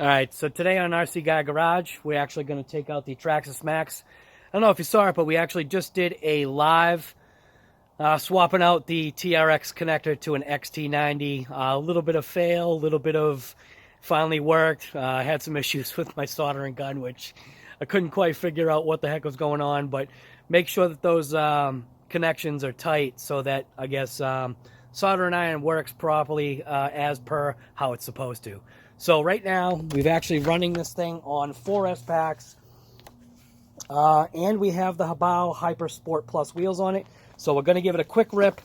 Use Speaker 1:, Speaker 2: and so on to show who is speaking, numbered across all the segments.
Speaker 1: All right, so today on RC Guy Garage, we're actually going to take out the TRAXXAS MAXX. I don't know if you saw it, but we actually just did a live swapping out the TRX connector to an XT90. A little bit of fail, a little bit of finally worked. I had some issues with my soldering gun, which I couldn't quite figure out what the heck was going on, but make sure that those connections are tight so that, I guess, soldering iron works properly as per how it's supposed to. So right now, we've actually running this thing on 4S packs, and we have the HoBao Hyper Sport Plus wheels on it. So we're going to give it a quick rip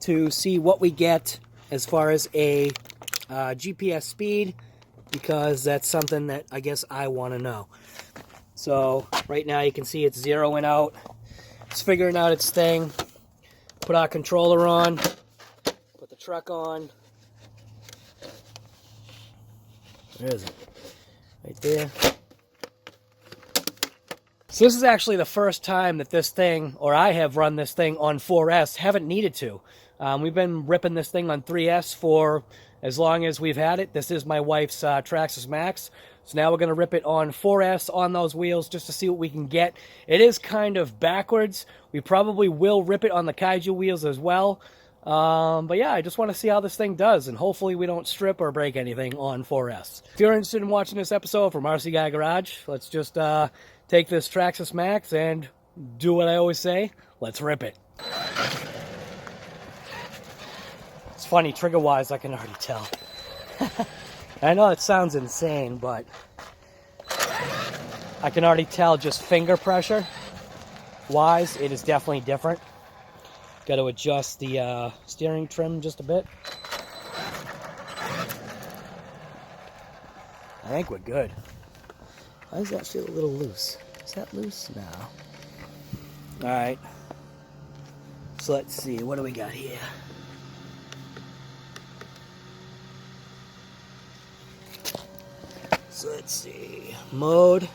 Speaker 1: to see what we get as far as a GPS speed, because that's something that I guess I want to know. So right now you can see it's zeroing out. It's figuring out its thing. Put our controller on, put the truck on. Where is it? Right there. So this is actually the first time that this thing, or I have run this thing on 4S, haven't needed to. We've been ripping this thing on 3S for as long as we've had it. This is my wife's TRAXXAS MAXX. So now we're going to rip it on 4S on those wheels just to see what we can get. It is kind of backwards. We probably will rip it on the Kaiju wheels as well. But yeah, I just want to see how this thing does, and hopefully we don't strip or break anything on 4S. If you're interested in watching this episode from RC Guy Garage, let's just take this TRAXXAS MAXX and do what I always say, let's rip it. It's funny, trigger-wise, I can already tell. I know it sounds insane, but I can already tell just finger pressure-wise, it is definitely different. Got to adjust the steering trim just a bit. I think we're good. Why does that feel a little loose? Is that loose? No. Alright. So let's see, what do we got here? So let's see. Mode.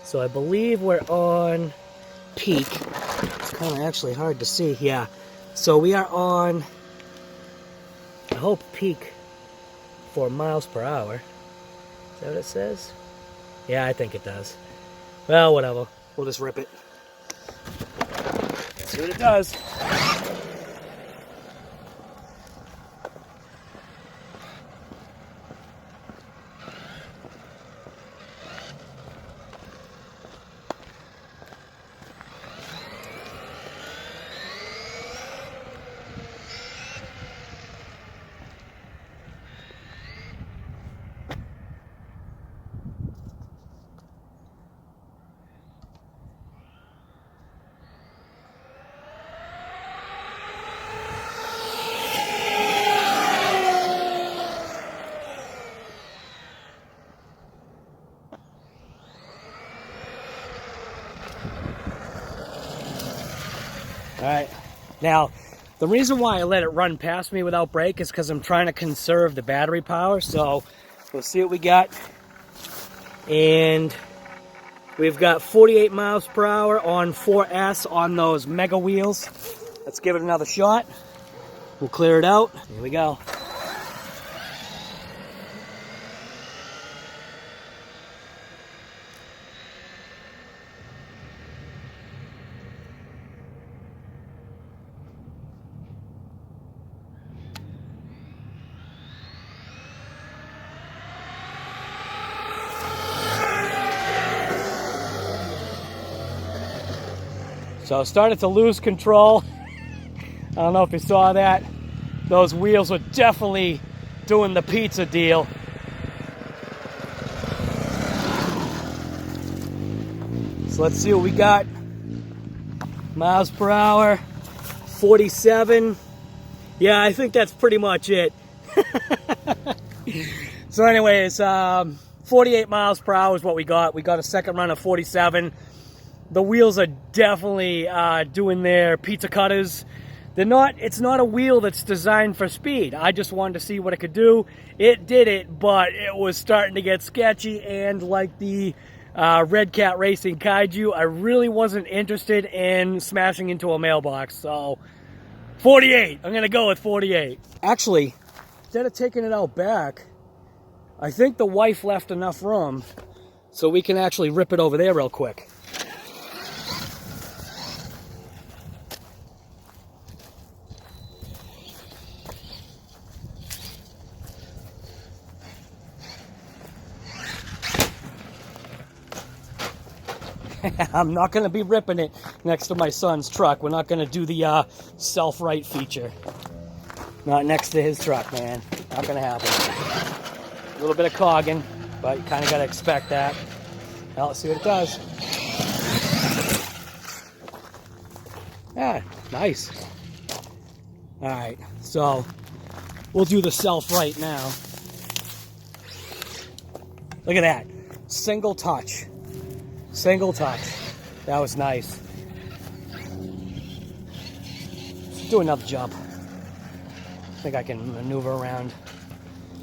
Speaker 1: So I believe we're on peak. It's kind of actually hard to see. Yeah. So we are on, I hope, peak 4 miles per hour. Is that what it says? Yeah, I think it does. Well, whatever. We'll just rip it. Let's see what it does. Alright, now the reason why I let it run past me without brake is because I'm trying to conserve the battery power. So we'll see what we got. And we've got 48 miles per hour on 4S on those mega wheels. Let's give it another shot. We'll clear it out. Here we go. So I started to lose control. I don't know if you saw that. Those wheels were definitely doing the pizza deal. So let's see what we got. Miles per hour, 47. Yeah, I think that's pretty much it. So anyways, 48 miles per hour is what we got. We got a second run of 47. The wheels are definitely doing their pizza cutters. They're not. It's not a wheel that's designed for speed. I just wanted to see what it could do. It did it, but it was starting to get sketchy. And like the Redcat Racing Kaiju, I really wasn't interested in smashing into a mailbox. So 48. I'm gonna go with 48. Actually, instead of taking it out back, I think the wife left enough room so we can actually rip it over there real quick. I'm not going to be ripping it next to my son's truck. We're not going to do the self-right feature. Not next to his truck, man. Not going to happen. A little bit of cogging, but you kind of got to expect that. Now let's see what it does. Yeah, nice. All right, so we'll do the self-right now. Look at that. Single touch. Single touch. That was nice. Let's do another jump. I think I can maneuver around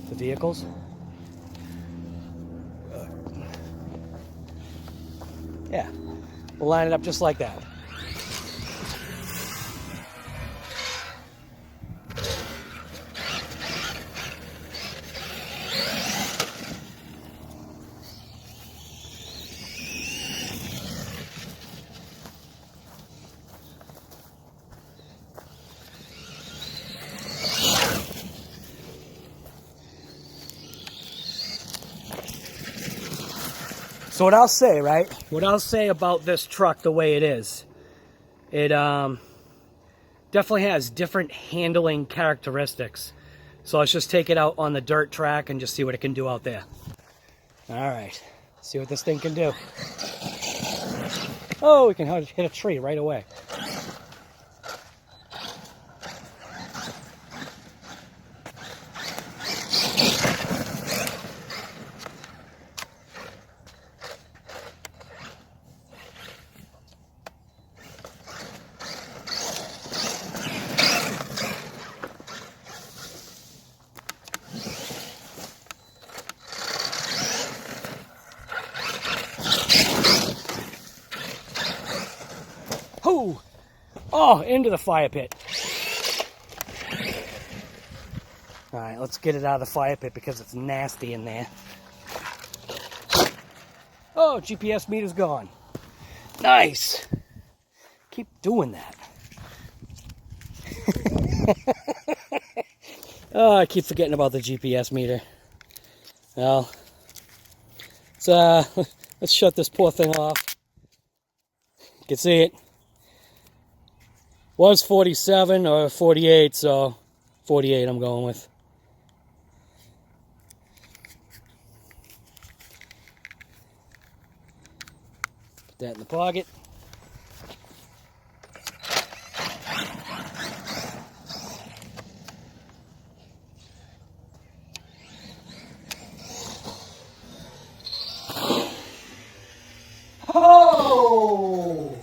Speaker 1: the vehicles. Yeah, we'll line it up just like that. So what I'll say, right? What I'll say about this truck the way it is, it definitely has different handling characteristics. So let's just take it out on the dirt track and just see what it can do out there. All right, see what this thing can do. Oh, we can hit a tree right away. Oh, into the fire pit. All right, let's get it out of the fire pit because it's nasty in there. Oh, GPS meter's gone. Nice. Keep doing that. Oh, I keep forgetting about the GPS meter. Well, let's shut this poor thing off. You can see it. Was 47 or 48, so 48 I'm going with. Put that in the pocket. Oh!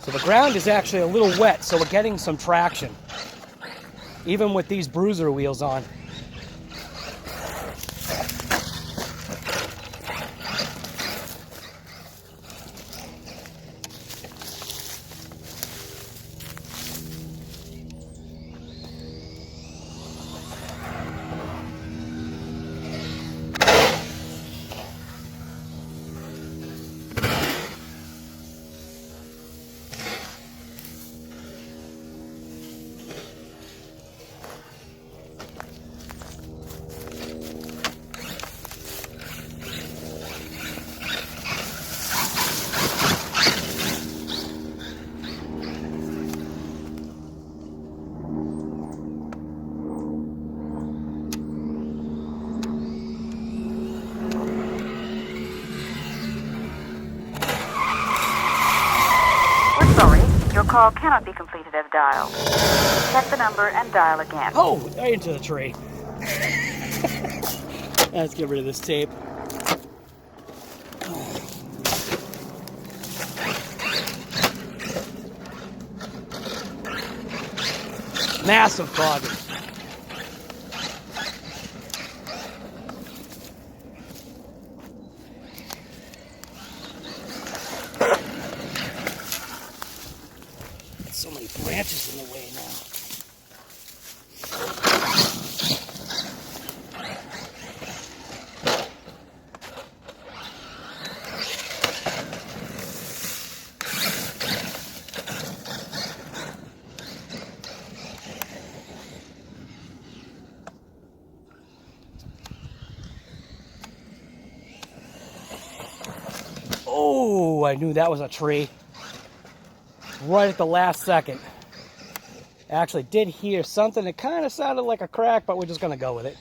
Speaker 1: So the ground is actually a little wet, so we're getting some traction, even with these bruiser wheels on.
Speaker 2: Your call cannot be completed as dialed. Check the number and dial again.
Speaker 1: Oh, right into the tree. Let's get rid of this tape. Massive clogging. I knew that was a tree. Right at the last second. Actually did hear something that kind of sounded like a crack, but we're just going to go with it.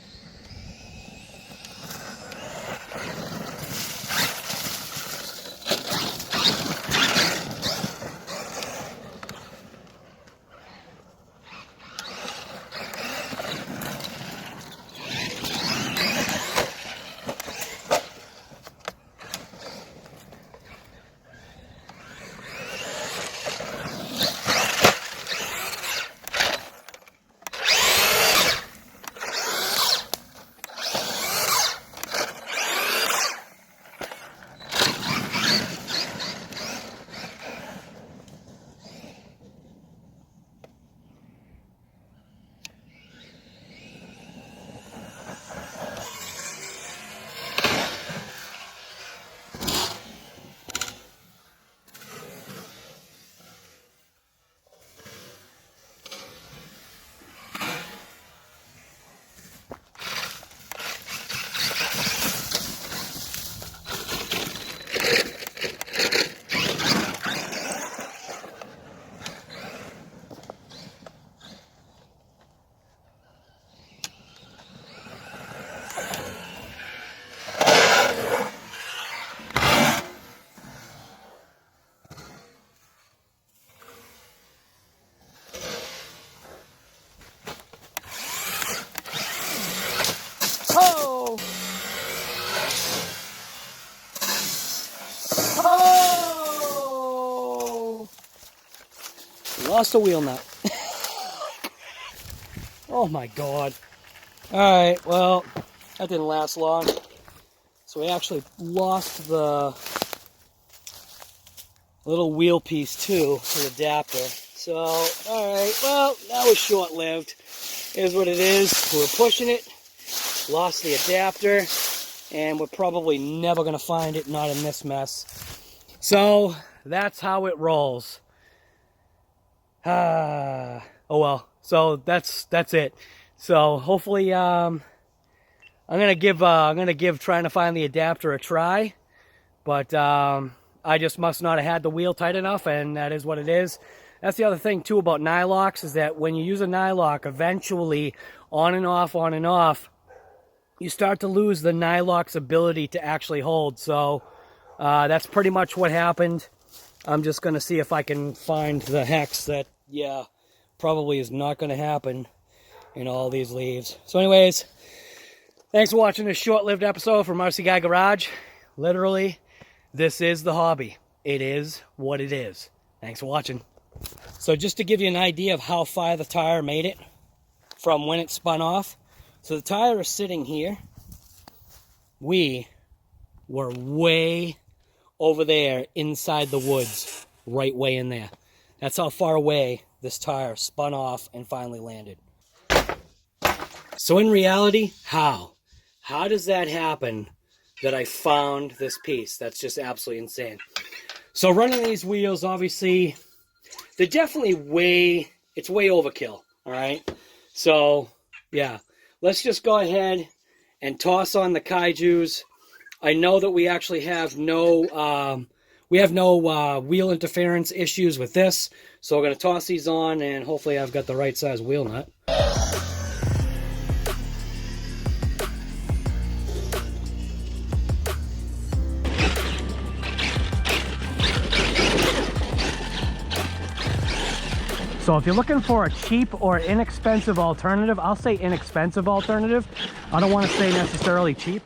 Speaker 1: Oh! Oh! Lost a wheel nut. Oh my god. Alright, well, that didn't last long. So we actually lost the little wheel piece too, the adapter. So, alright, well, that was short-lived. Here's what it is. We're pushing it. Lost the adapter, and we're probably never going to find it, not in this mess. So, that's how it rolls. Oh well. So, that's it. So, hopefully, I'm going to give trying to find the adapter a try. But, I just must not have had the wheel tight enough, and that is what it is. That's the other thing, too, about nylocks, is that when you use a nylock, eventually, on and off, you start to lose the nylock's ability to actually hold. So that's pretty much what happened. I'm just going to see if I can find the hex that, yeah, probably is not going to happen in all these leaves. So anyways, thanks for watching this short-lived episode from RC Guy Garage. Literally, this is the hobby. It is what it is. Thanks for watching. So just to give you an idea of how far the tire made it from when it spun off. So the tire is sitting here. We were way over there inside the woods, right way in there. That's how far away this tire spun off and finally landed. So in reality, how? How does that happen that I found this piece? That's just absolutely insane. So running these wheels, obviously, they're definitely it's way overkill, all right? So, yeah. Let's just go ahead and toss on the kaijus. I know that we actually have no wheel interference issues with this, so we're going to toss these on, and hopefully I've got the right size wheel nut. So if you're looking for a cheap or inexpensive alternative, I'll say inexpensive alternative. I don't want to say necessarily cheap.